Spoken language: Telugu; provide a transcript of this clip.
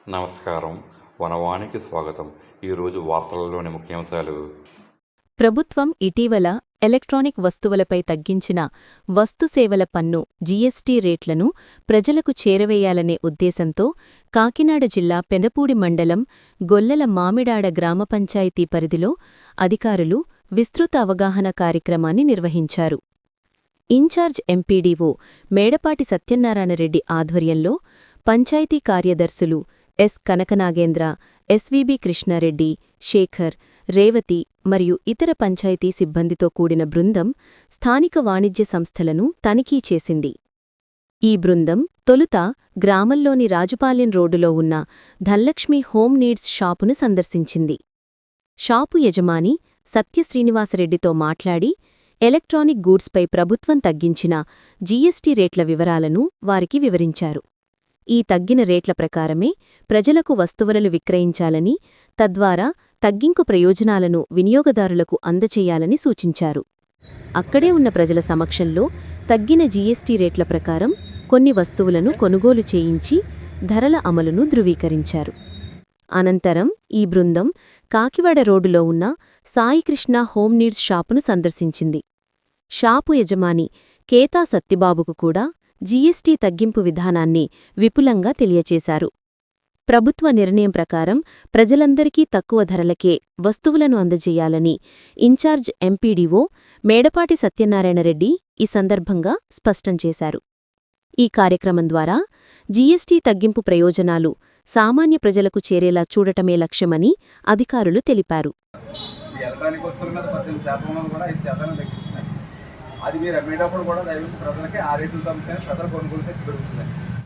నమస్కారం. వనవానికి స్వాగతం. ఈరోజు వార్తలలోని ముఖ్యాంశాలు. ప్రభుత్వం ఇటీవల ఎలక్ట్రానిక్ వస్తువులపై తగ్గించిన వస్తుసేవల పన్ను జీఎస్టీ రేట్లను ప్రజలకు చేరవేయాలనే ఉద్దేశంతో కాకినాడ జిల్లా పెదపూడి మండలం గొల్లల మామిడాడ గ్రామ పంచాయతీ పరిధిలో అధికారులు విస్తృత అవగాహన కార్యక్రమాన్ని నిర్వహించారు. ఇన్ఛార్జ్ ఎంపీడీఓ మేడపాటి సత్యనారాయణరెడ్డి ఆధ్వర్యంలో పంచాయతీ కార్యదర్శులు ఎస్ కనకనాగేంద్ర, ఎస్వీబీ కృష్ణారెడ్డి, శేఖర్, రేవతి మరియు ఇతర పంచాయతీ సిబ్బందితో కూడిన బృందం స్థానిక వాణిజ్య సంస్థలను తనిఖీ చేసింది. ఈ బృందం తొలుత గ్రామంలోని రాజుపాలెం రోడ్డులో ఉన్న ధనలక్ష్మి హోమ్ నీడ్స్ షాపును సందర్శించింది. షాపు యజమాని సత్యశ్రీనివాసరెడ్డితో మాట్లాడి ఎలక్ట్రానిక్ గూడ్స్పై ప్రభుత్వం తగ్గించిన జీఎస్టీ రేట్ల వివరాలను వారికి వివరించారు. ఈ తగ్గిన రేట్ల ప్రకారమే ప్రజలకు వస్తువులను విక్రయించాలని, తద్వారా తగ్గింపు ప్రయోజనాలను వినియోగదారులకు అందచేయాలని సూచించారు. అక్కడే ఉన్న ప్రజల సమక్షంలో తగ్గిన జీఎస్టీ రేట్ల ప్రకారం కొన్ని వస్తువులను కొనుగోలు చేయించి ధరల అమలును ధృవీకరించారు. అనంతరం ఈ బృందం కాకివాడ రోడ్డులో ఉన్న సాయికృష్ణ హోమ్ నీడ్స్ షాపును సందర్శించింది. షాపు యజమాని కేతా సత్యబాబుకు కూడా జీఎస్టీ తగ్గింపు విధానాన్ని విపులంగా తెలియచేశారు. ప్రభుత్వ నిర్ణయం ప్రకారం ప్రజలందరికీ తక్కువ ధరలకే వస్తువులను అందజేయాలని ఇన్ఛార్జ్ ఎంపీడీఓ మేడపాటి సత్యనారాయణరెడ్డి ఈ సందర్భంగా స్పష్టం చేశారు. ఈ కార్యక్రమం ద్వారా జీఎస్టీ తగ్గింపు ప్రయోజనాలు సామాన్య ప్రజలకు చేరేలా చూడటమే లక్ష్యమని అధికారులు తెలిపారు. అది మీరు అమ్మేటప్పుడు కూడా ప్రజలకి ఆ రేట్లు తగ్గుతాయి, ప్రజలు కొనుగోలు శక్తి పెరుగుతుంది.